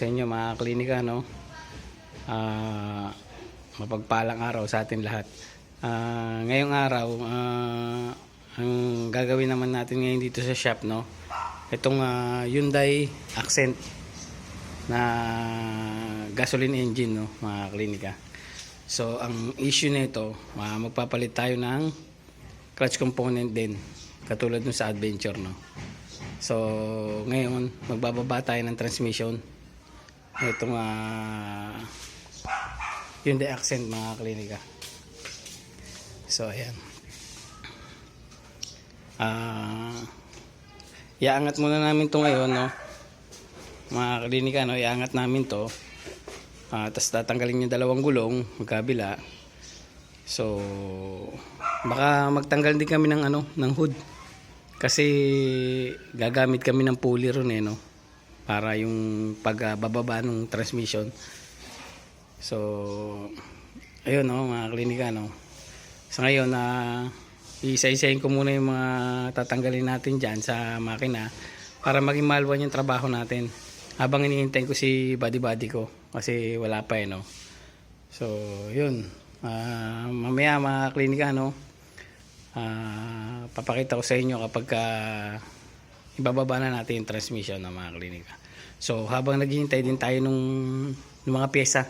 sa inyo mga klinika, no? Mapagpalang araw sa atin lahat. Ngayong araw, ang gagawin naman natin ngayon dito sa shop, no? Itong Hyundai Accent na gasoline engine, no, mga klinika. So ang issue nito, magpapalit tayo ng clutch component din, katulad nung sa Adventure, no. So ngayon magbababa tayo ng transmission itong Hyundai Accent, mga klinika. So ayan, iangat muna namin to ngayon, no, mga klinika, no. Iangat namin to, tapos tatanggalin yung dalawang gulong magkabila. So baka magtanggal din kami ng ng hood, kasi gagamit kami ng pulley ron, no, para yung pagbababa ng transmission. So ayun, no, mga klinika, no. So ngayon isa-isahin ko muna yung mga tatanggalin natin dyan sa makina para maging maluwan yung trabaho natin habang hinihintay ko si buddy ko, kasi wala pa, no. So yun, mamaya mga klinika, no, papakita ko sa inyo kapag ibababa na natin yung transmission ng mga klinika. So habang naghihintay din tayo nung mga pyesa,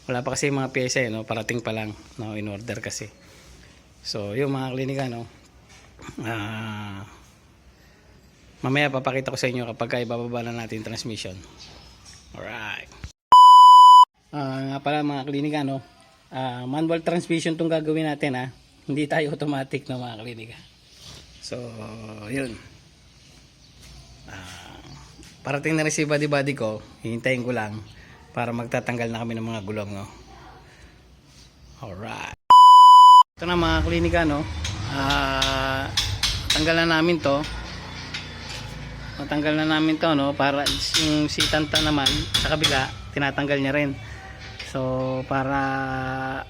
wala pa kasi mga pyesa, no, parating pa lang, no, in order kasi. So yung mga klinika, no, mamaya papakita ko sa inyo kapag ibababa na natin yung transmission. Alright. Nga pala mga klinika, no, manual transmission tong gagawin natin, hindi tayo automatic, na mga klinika. So yun, parating na rin si buddy ko, hihintayin ko lang para magtatanggal na kami ng mga gulong, no. Alright, ito na mga klinika, no. Tanggal na namin to, no, para yung si Tanta naman sa kabila tinatanggal niya rin. So para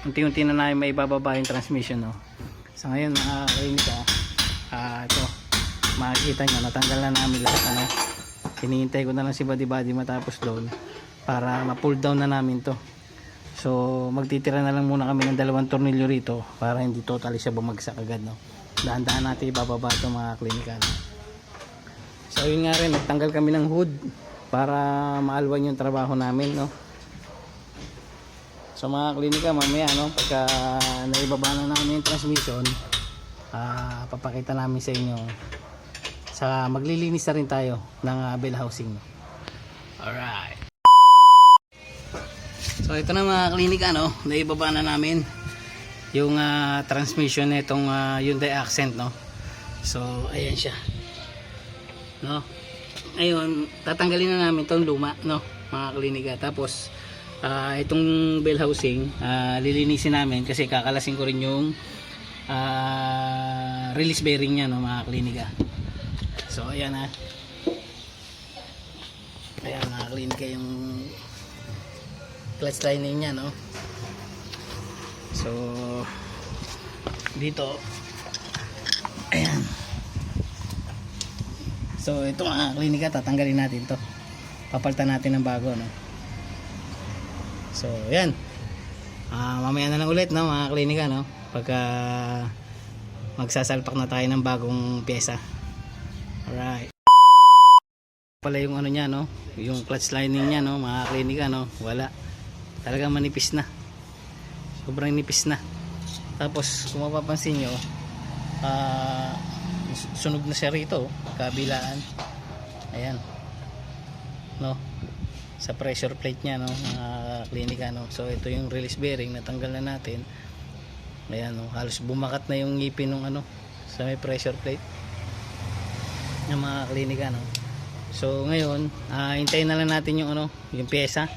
unti-unti na namin may bababa yung transmission, no. So ngayon mga klinika, ito makikita nyo, natanggal na namin lahat, ano. Hinihintay ko na lang si buddy matapos doon para ma-pull down na namin to. So magtitira na lang muna kami ng 2 tornilyo rito para hindi totally siya bumagsak agad, no. Dahan-dahan natin ibababa ito mga klinika, no. So yun nga rin, nagtanggal kami ng hood para maalwan yung trabaho namin, no. So mga klinika, mamaya, no, pagka naibaba na namin yung transmission, papakita namin sa inyo, sa maglilinis na rin tayo ng bell housing, no. Alright. So ito na mga klinika, no, naibaba na namin yung transmission nitong Hyundai Accent, no. So ayan siya, no. Ayun, tatanggalin na namin itong luma, no, mga klinika. Tapos itong bell housing, lilinisin namin kasi kakalasin ko rin yung release bearing nya, no, mga klinika. So ayan, ayan mga klinika, yung clutch lining nya, no. So dito, ayan. So ito mga klinika, tatanggalin natin to, papalitan natin ng bago, no. So ayan, mamaya na lang ulit, no, mga klinika, no, pagka magsasalpak na tayo ng bagong pyesa. Alright. Pala yung nya, no, yung clutch lining nya, no, mga klinika, no, wala, talagang manipis na, sobrang nipis na. Tapos kung mapapansin nyo, sunog na siya rito, kabilaan, ayan, no, sa pressure plate nya, no, mga klinika, no. So ito yung release bearing, natanggal na natin, ayan, no, halos bumakat na yung ngipin ng sa may pressure plate ng mga klinika, no. So ngayon, hintayin na lang natin yung yung pyesa,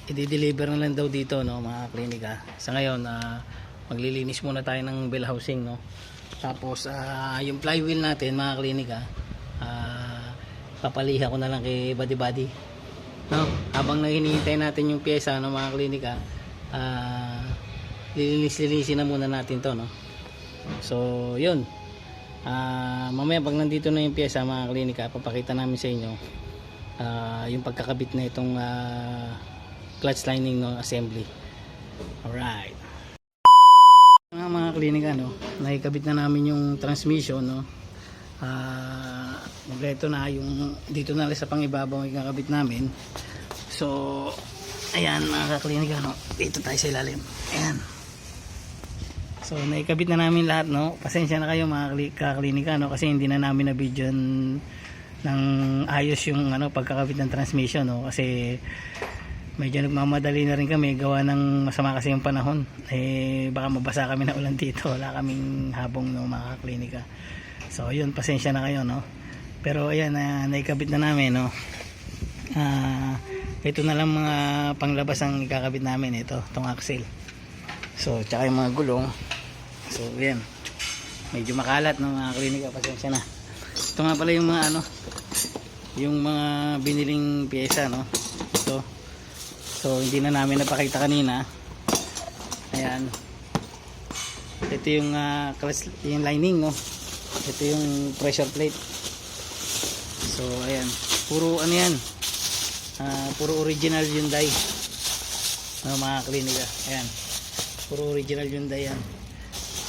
i-deliver na lang daw dito, no, mga klinika. Sa ngayon, maglilinis muna tayo ng bell housing, no. Tapos yung flywheel natin, mga klinika, papaliha ko na lang kay buddy, no, habang hinihintay natin yung pyesa, no, mga klinika. Lilinisin na muna natin to, no. So yun, mamaya pag nandito na yung pyesa, mga klinika, papakita namin sa inyo yung pagkakabit na itong clutch lining no assembly. Alright, mga klinika no, nakikabit na namin yung transmission no. Kompleto na yung dito na lang sa pangibabaw yung kakabit namin. So ayan mga klinika no, dito tayo sa ilalim. Ayan, so naikabit na namin lahat no. Pasensya na kayo mga kaklinika no, kasi hindi na namin na video ng ayos yung pagkakabit ng transmission no, kasi medyo nagmamadali na rin kami gawa ng masama kasi yung panahon, baka mabasa kami na ulan dito, wala kaming habong no mga kaklinika. So yun, pasensya na kayo no, pero ayan naikabit na namin no. Ito na lang mga panglabas ang ikakabit namin, itong axle, so tsaka yung mga gulong. So yan, medyo makalat no mga klinika, pasensya na. Ito nga pala yung mga yung mga biniling pyesa no, ito. So hindi na namin napakita kanina. Ayan, ito yung yung lining no, ito yung pressure plate. So ayan, puro yan, puro original Hyundai mga klinika. Ayan, puro original Hyundai yan.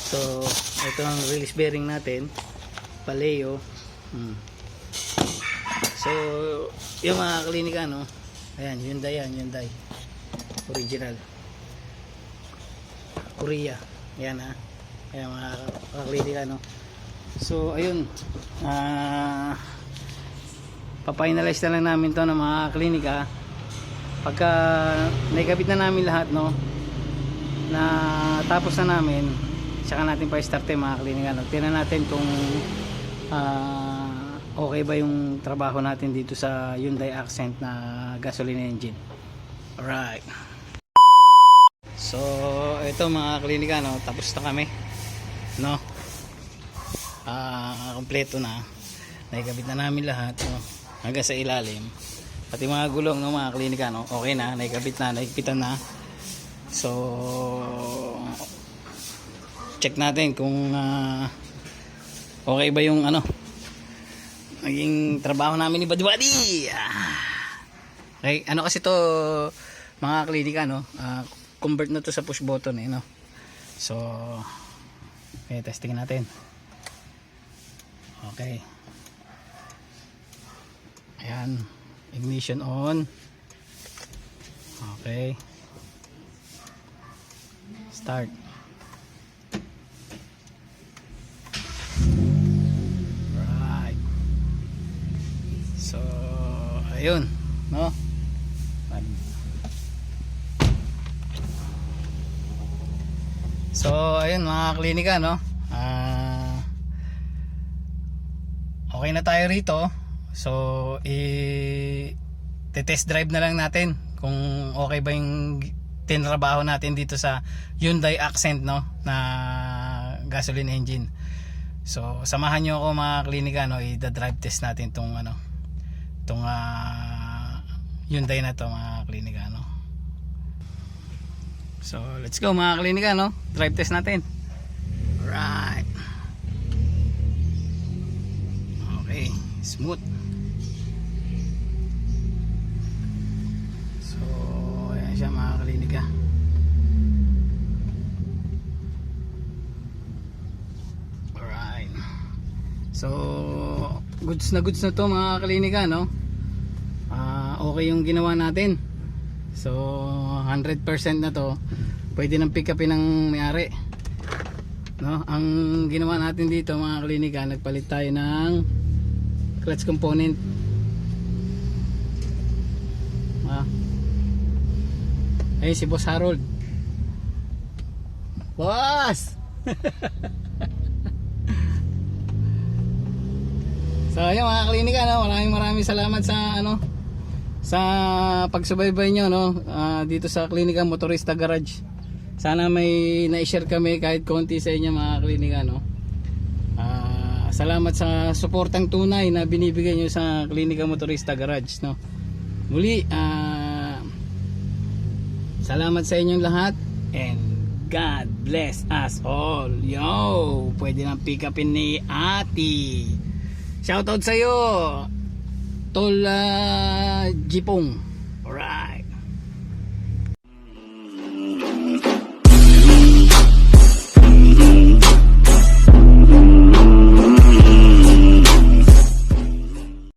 So ito ang release bearing natin, Paleo. So yung mga klinika no, ayan, Hyundai yan, Hyundai original Korea yan ayan mga klinika no. So ayun, papainalize na lang namin to ng mga klinika pagka naikabit na namin lahat no, na tapos na namin, saka natin pa-start mga klinika no. Tingnan natin kung okay ba yung trabaho natin dito sa Hyundai Accent na gasoline engine. Alright, so ito mga klinika no, tapos na kami no, kompleto na, naikabit na namin lahat no, hanggang sa ilalim, pati mga gulong no mga klinika no, okay na, naikabit na, naikpitan na. So check natin kung okay ba yung naging trabaho namin ni Buddy. Okay, kasi to mga klinika no, convert na to sa push button no. So okay, testing natin. Okay, ayan, ignition on. Okay, start. So ayun no, so ayun mga klinika no, okay na tayo rito. So test drive na lang natin kung okay ba yung tinrabaho natin dito sa Hyundai Accent no, na gasoline engine. So samahan nyo ako mga klinika no, i-drive test natin tong itong Hyundai na to mga klinika no. So let's go mga klinika no, drive test natin. Alright, okay, smooth. So ayan siya mga klinika. Alright, so goods na to mga klinika no. Okay yung ginawa natin. So 100% na to, pwede nang pick upin ng may-ari no. Ang ginawa natin dito mga klinika, nagpalit tayo ng clutch component. Ayun si Boss Harold. Boss! So ayun mga klinika no, maraming salamat sa sa pagsubaybay nyo no, dito sa Klinika Motorista Garage. Sana may na-share kami kahit konti sa inyo mga klinika no. Salamat sa suportang tunay na binibigay nyo sa Klinika Motorista Garage no. Muli salamat sa inyong lahat and God bless us all. Yo, pwede nang pick upin ni Ate. Shoutout sa iyo Tol jipong.